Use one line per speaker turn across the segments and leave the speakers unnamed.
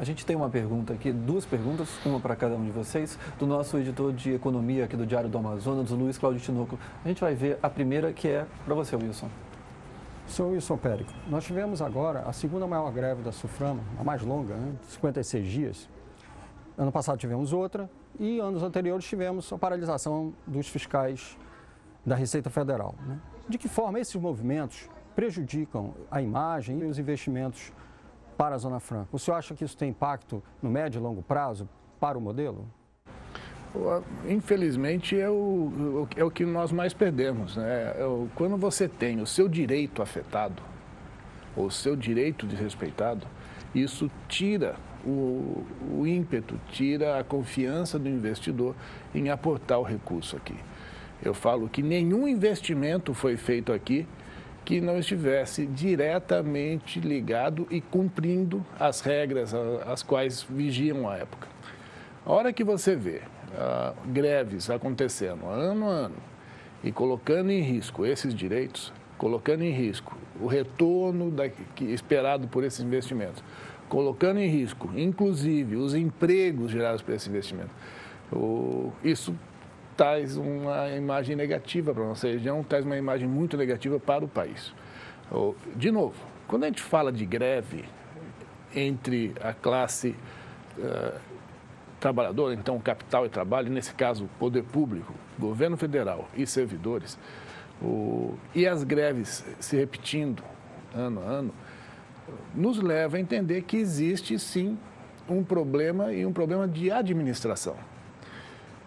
A gente tem uma pergunta aqui, duas perguntas, uma para cada um de vocês, do nosso editor de economia aqui do Diário do Amazonas, Luiz Cláudio Tinoco. A gente vai ver a primeira, que é para você, Wilson.
Sou Wilson Périco. Nós tivemos agora a segunda maior greve da SUFRAMA, a mais longa, 56 dias. Ano passado tivemos outra e anos anteriores tivemos a paralisação dos fiscais da Receita Federal. De que forma esses movimentos prejudicam a imagem e os investimentos para a Zona Franca? O senhor acha que isso tem impacto no médio e longo prazo para o modelo?
Infelizmente é o que nós mais perdemos, né? Quando você tem o seu direito afetado, ou o seu direito desrespeitado, isso tira o ímpeto, tira a confiança do investidor em aportar o recurso aqui. Eu falo que nenhum investimento foi feito aqui que não estivesse diretamente ligado e cumprindo as regras as quais vigiam a época. A hora que você vê greves acontecendo ano a ano e colocando em risco esses direitos, colocando em risco o retorno esperado por esses investimentos, colocando em risco, inclusive, os empregos gerados por esse investimento, isso traz uma imagem negativa para a nossa região, traz uma imagem muito negativa para o país. De novo, quando a gente fala de greve entre a classe trabalhadora, então capital e trabalho, nesse caso, poder público, governo federal e servidores, e as greves se repetindo ano a ano, nos leva a entender que existe, sim, um problema e um problema de administração.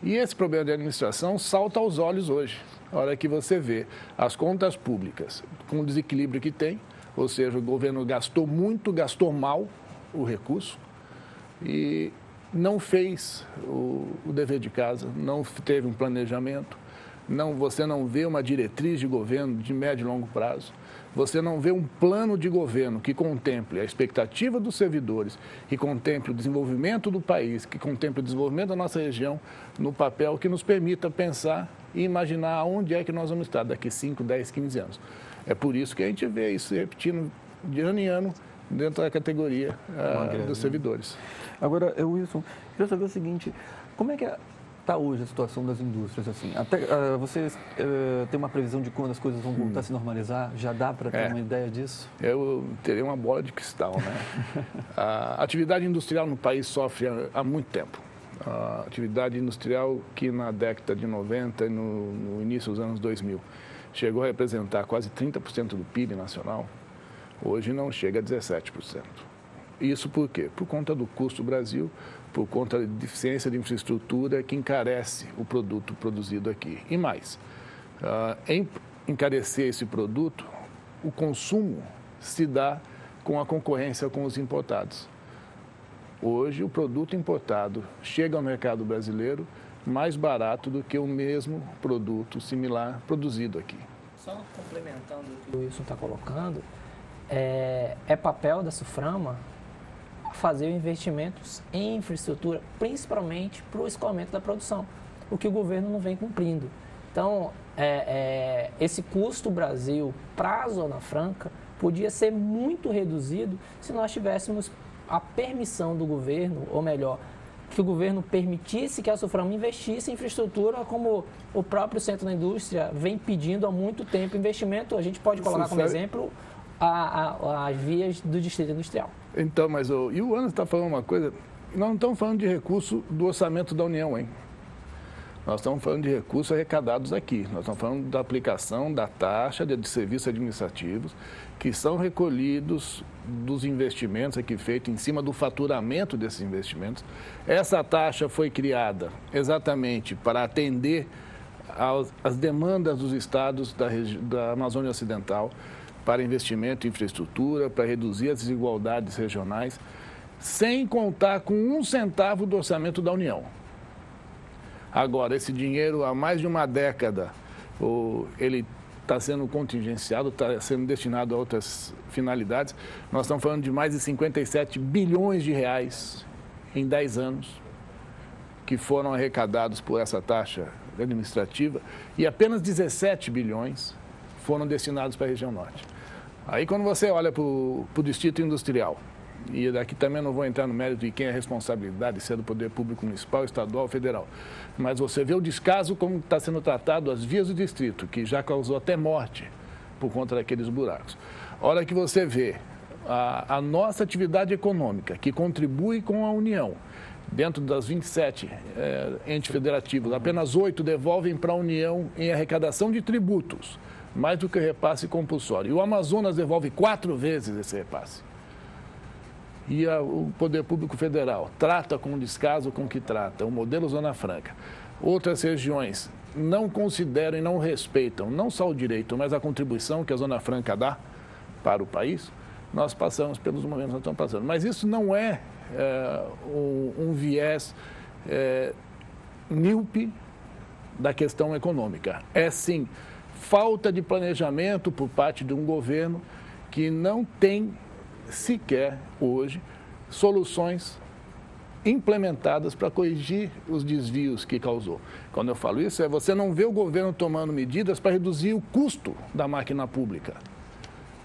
E esse problema de administração salta aos olhos hoje, a hora que você vê as contas públicas com o desequilíbrio que tem, ou seja, o governo gastou muito, gastou mal o recurso e não fez o dever de casa, não teve um planejamento, você não vê uma diretriz de governo de médio e longo prazo, você não vê um plano de governo que contemple a expectativa dos servidores, que contemple o desenvolvimento do país, que contemple o desenvolvimento da nossa região no papel que nos permita pensar e imaginar onde é que nós vamos estar daqui 5, 10, 15 anos. É por isso que a gente vê isso se repetindo de ano em ano dentro da categoria dos servidores.
Agora, Wilson, queria saber o seguinte, como é que está hoje a situação das indústrias? Assim? Vocês têm uma previsão de quando as coisas vão voltar a se normalizar? Já dá para ter uma ideia disso?
Eu teria uma bola de cristal, né? A atividade industrial no país sofre há muito tempo. A atividade industrial que na década de 90 e no início dos anos 2000 chegou a representar quase 30% do PIB nacional, hoje não chega a 17%. Isso por quê? Por conta do custo do Brasil, por conta da deficiência de infraestrutura que encarece o produto produzido aqui. E mais, em encarecer esse produto, o consumo se dá com a concorrência com os importados. Hoje, o produto importado chega ao mercado brasileiro mais barato do que o mesmo produto similar produzido aqui.
Só complementando o que o Wilson está colocando, é papel da SUFRAMA fazer investimentos em infraestrutura, principalmente para o escoamento da produção, o que o governo não vem cumprindo. Então, esse custo Brasil para a Zona Franca podia ser muito reduzido se nós tivéssemos a permissão do governo, ou melhor, que o governo permitisse que a SUFRAMA investisse em infraestrutura, como o próprio Centro da Indústria vem pedindo há muito tempo investimento. A gente pode colocar como exemplo as vias do Distrito Industrial.
Então, mas o Anderson está falando uma coisa, nós não estamos falando de recurso do orçamento da União, hein? Nós estamos falando de recursos arrecadados aqui. Nós estamos falando da aplicação da taxa de serviços administrativos que são recolhidos dos investimentos aqui feitos em cima do faturamento desses investimentos. Essa taxa foi criada exatamente para atender às demandas dos estados da Amazônia Ocidental para investimento em infraestrutura, para reduzir as desigualdades regionais, sem contar com 1 centavo do orçamento da União. Agora, esse dinheiro, há mais de uma década, ele está sendo contingenciado, está sendo destinado a outras finalidades. Nós estamos falando de mais de 57 bilhões de reais em 10 anos, que foram arrecadados por essa taxa administrativa, e apenas 17 bilhões foram destinados para a região norte. Aí, quando você olha para o Distrito Industrial, e daqui também não vou entrar no mérito de quem é a responsabilidade, se é do poder público municipal, estadual ou federal, mas você vê o descaso como está sendo tratado as vias do distrito, que já causou até morte por conta daqueles buracos. A hora que você vê a nossa atividade econômica, que contribui com a União, dentro das 27 entes federativos, apenas 8 devolvem para a União em arrecadação de tributos, mais do que o repasse compulsório. E o Amazonas devolve 4 vezes esse repasse. E o Poder Público Federal trata com descaso com que trata, o modelo Zona Franca. Outras regiões não consideram e não respeitam, não só o direito, mas a contribuição que a Zona Franca dá para o país. Nós passamos pelos momentos que nós estamos passando. Mas isso não é um viés míope da questão econômica. É, sim, falta de planejamento por parte de um governo que não tem sequer, hoje, soluções implementadas para corrigir os desvios que causou. Quando eu falo isso, você não vê o governo tomando medidas para reduzir o custo da máquina pública.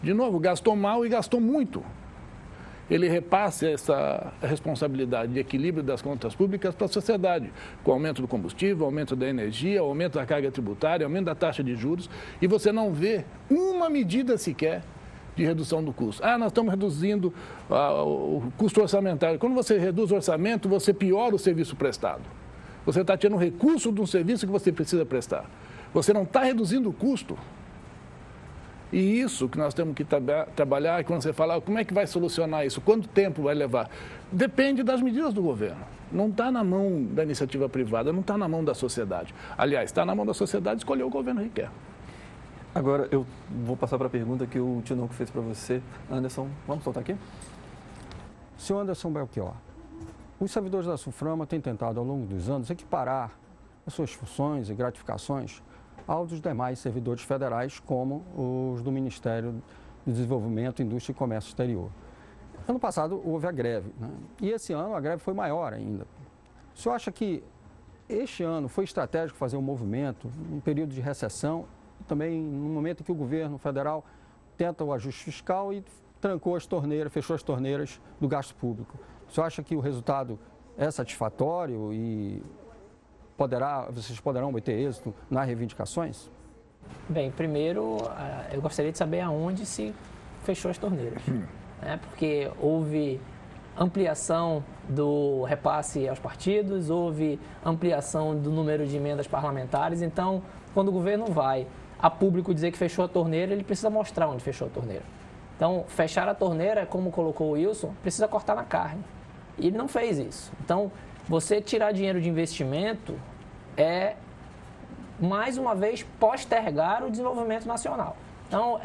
De novo, gastou mal e gastou muito. Ele repassa essa responsabilidade de equilíbrio das contas públicas para a sociedade, com o aumento do combustível, aumento da energia, aumento da carga tributária, aumento da taxa de juros, e você não vê uma medida sequer de redução do custo. Nós estamos reduzindo o custo orçamentário. Quando você reduz o orçamento, você piora o serviço prestado. Você está tirando recurso de um serviço que você precisa prestar. Você não está reduzindo o custo. E isso que nós temos que trabalhar, quando você fala como é que vai solucionar isso, quanto tempo vai levar, depende das medidas do governo. Não está na mão da iniciativa privada, não está na mão da sociedade. Aliás, está na mão da sociedade escolher o governo que quer.
Agora, eu vou passar para a pergunta que o Tinoco fez para você. Anderson, vamos soltar aqui?
Senhor Anderson Belchior, os servidores da SUFRAMA têm tentado, ao longo dos anos, equiparar as suas funções e gratificações aos dos demais servidores federais, como os do Ministério do Desenvolvimento, Indústria e Comércio Exterior. Ano passado houve a greve, né? E esse ano a greve foi maior ainda. O senhor acha que este ano foi estratégico fazer um movimento, um período de recessão, também no momento em que o governo federal tenta o ajuste fiscal e trancou as torneiras, fechou as torneiras do gasto público? O senhor acha que o resultado é satisfatório e vocês poderão obter êxito nas reivindicações?
Bem, primeiro, eu gostaria de saber aonde se fechou as torneiras. Porque houve ampliação do repasse aos partidos, houve ampliação do número de emendas parlamentares. Então, quando o governo vai a público dizer que fechou a torneira, ele precisa mostrar onde fechou a torneira. Então, fechar a torneira, como colocou o Wilson, precisa cortar na carne. E ele não fez isso. Então, você tirar dinheiro de investimento é, mais uma vez, postergar o desenvolvimento nacional. Então,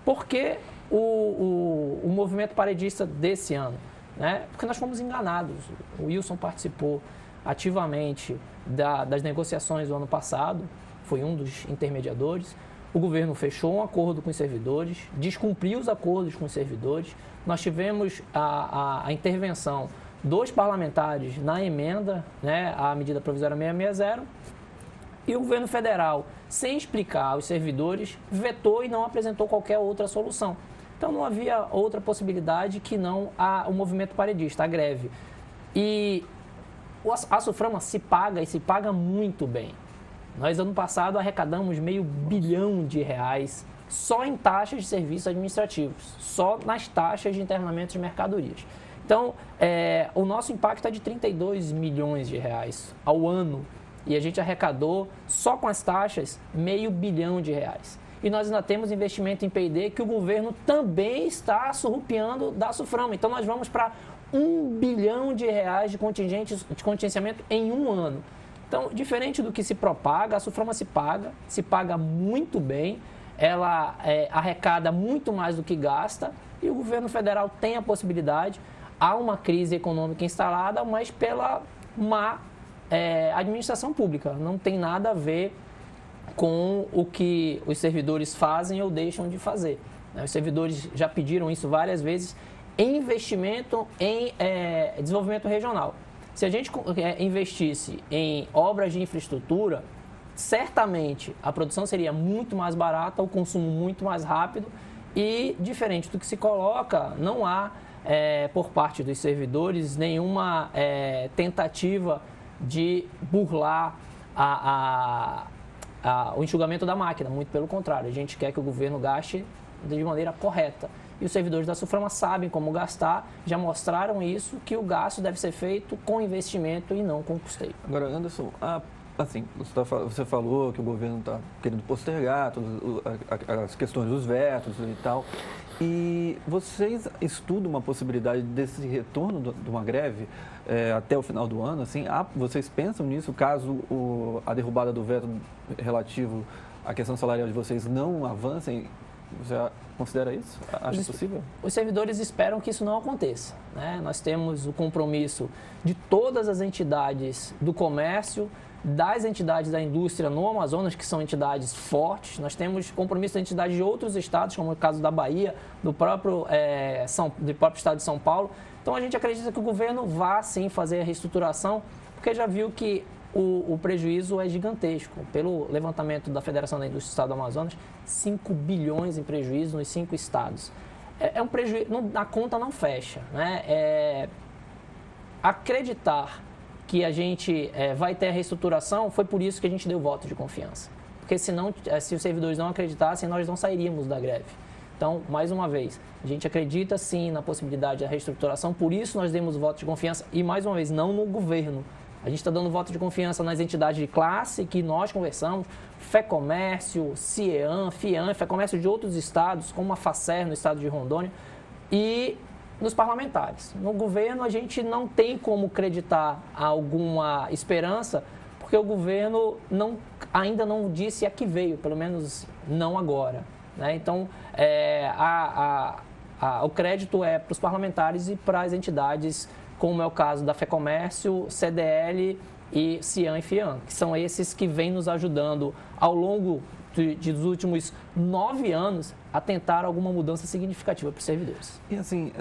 por que o movimento paredista desse ano? Né? Porque nós fomos enganados. O Wilson participou ativamente das negociações do ano passado, foi um dos intermediadores. O governo fechou um acordo com os servidores, descumpriu os acordos com os servidores. Nós tivemos a intervenção dos parlamentares na emenda, né, à medida provisória 660, e o governo federal, sem explicar aos servidores, vetou e não apresentou qualquer outra solução. Então, não havia outra possibilidade que não o movimento paredista, a greve. E a SUFRAMA se paga e se paga muito bem. Nós, ano passado, arrecadamos R$500 bilhão só em taxas de serviços administrativos, só nas taxas de internamento de mercadorias. Então, o nosso impacto é de R$32 milhões ao ano. E a gente arrecadou, só com as taxas, R$500 bilhão. E nós ainda temos investimento em P&D que o governo também está surrupiando da SUFRAMA. Então, nós vamos para R$1 bilhão de contingenciamento em um ano. Então, diferente do que se propaga, a SUFRAMA se paga muito bem, ela arrecada muito mais do que gasta e o governo federal tem a possibilidade. Há uma crise econômica instalada, mas pela má administração pública. Não tem nada a ver com o que os servidores fazem ou deixam de fazer. Os servidores já pediram isso várias vezes, investimento em desenvolvimento regional. Se a gente investisse em obras de infraestrutura, certamente a produção seria muito mais barata, o consumo muito mais rápido e, diferente do que se coloca, não há por parte dos servidores, nenhuma tentativa de burlar o enxugamento da máquina, muito pelo contrário, a gente quer que o governo gaste de maneira correta. E os servidores da SUFRAMA sabem como gastar, já mostraram isso, que o gasto deve ser feito com investimento e não com custeio.
Agora, Anderson, assim, você falou que o governo está querendo postergar as questões dos vetos e tal, e vocês estudam uma possibilidade desse retorno de uma greve até o final do ano? Assim, vocês pensam nisso caso a derrubada do veto relativo à questão salarial de vocês não avancem? Você considera isso? Acha possível?
Os servidores esperam que isso não aconteça, né? Nós temos o compromisso de todas as entidades do comércio, das entidades da indústria no Amazonas, que são entidades fortes. Nós temos compromisso de entidades de outros estados, como o caso da Bahia, do próprio estado de São Paulo. Então, a gente acredita que o governo vá, sim, fazer a reestruturação, porque já viu que o prejuízo é gigantesco. Pelo levantamento da Federação da Indústria do Estado do Amazonas, 5 bilhões em prejuízo nos 5 estados. É um prejuízo, a conta não fecha, né? Acreditar que a gente vai ter a reestruturação, foi por isso que a gente deu voto de confiança. Porque senão, se os servidores não acreditassem, nós não sairíamos da greve. Então, mais uma vez, a gente acredita sim na possibilidade da reestruturação, por isso nós demos voto de confiança e, mais uma vez, não no governo. A gente está dando voto de confiança nas entidades de classe que nós conversamos, FEComércio, CIEAN, FIAN, FEComércio de outros estados, como a FACER no estado de Rondônia, e nos parlamentares. No governo, a gente não tem como acreditar alguma esperança, porque o governo ainda não disse a que veio, pelo menos não agora, né? Então, o crédito é para os parlamentares e para as entidades, como é o caso da FEComércio, CDL e CIAN e FIAN, que são esses que vêm nos ajudando ao longo dos últimos 9 anos a tentar alguma mudança significativa para os servidores.
E assim,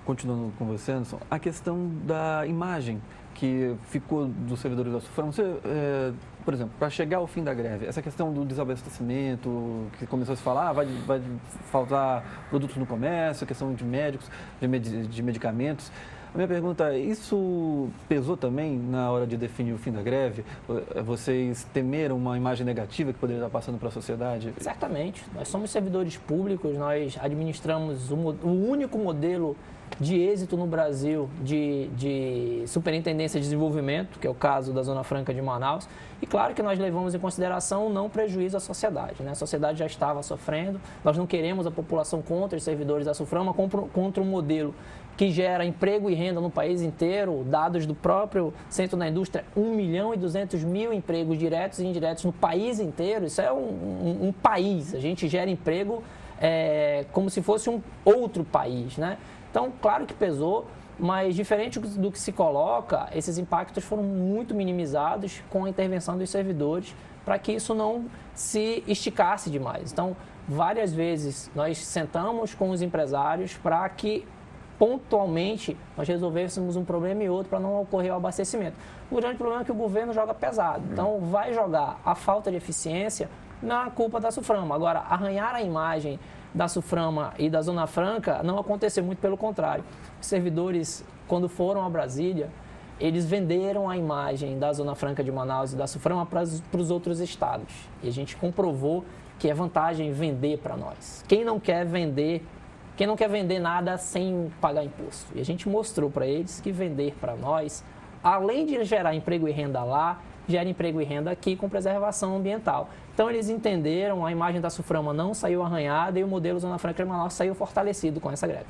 continuando com você, Anderson, a questão da imagem que ficou dos servidores da SUFRAMA, por exemplo, para chegar ao fim da greve, essa questão do desabastecimento, que começou a se falar, vai faltar produtos no comércio, a questão de médicos, de medicamentos. A minha pergunta é, isso pesou também na hora de definir o fim da greve? Vocês temeram uma imagem negativa que poderia estar passando para a sociedade?
Certamente. Nós somos servidores públicos, nós administramos o único modelo de êxito no Brasil de superintendência de desenvolvimento, que é o caso da Zona Franca de Manaus. E claro que nós levamos em consideração o não prejuízo à sociedade, né? A sociedade já estava sofrendo, nós não queremos a população contra os servidores da SUFRAMA, contra um modelo que gera emprego e renda no país inteiro. Dados do próprio Centro da Indústria, 1.200.000 empregos diretos e indiretos no país inteiro. Isso é um país, a gente gera emprego como se fosse um outro país, né? Então, claro que pesou, mas diferente do que se coloca, esses impactos foram muito minimizados com a intervenção dos servidores para que isso não se esticasse demais. Então, várias vezes nós sentamos com os empresários para que pontualmente nós resolvêssemos um problema e outro para não ocorrer o abastecimento. O grande problema é que o governo joga pesado, então vai jogar a falta de eficiência na culpa da SUFRAMA. Agora, arranhar a imagem da SUFRAMA e da Zona Franca não aconteceu, muito pelo contrário. Os servidores, quando foram a Brasília, eles venderam a imagem da Zona Franca de Manaus e da SUFRAMA para os outros estados. E a gente comprovou que é vantagem vender para nós. Quem não quer vender nada sem pagar imposto? E a gente mostrou para eles que vender para nós, além de gerar emprego e renda lá, gera emprego e renda aqui com preservação ambiental. Então, eles entenderam, a imagem da SUFRAMA não saiu arranhada e o modelo Zona Franca de Manaus saiu fortalecido com essa greve.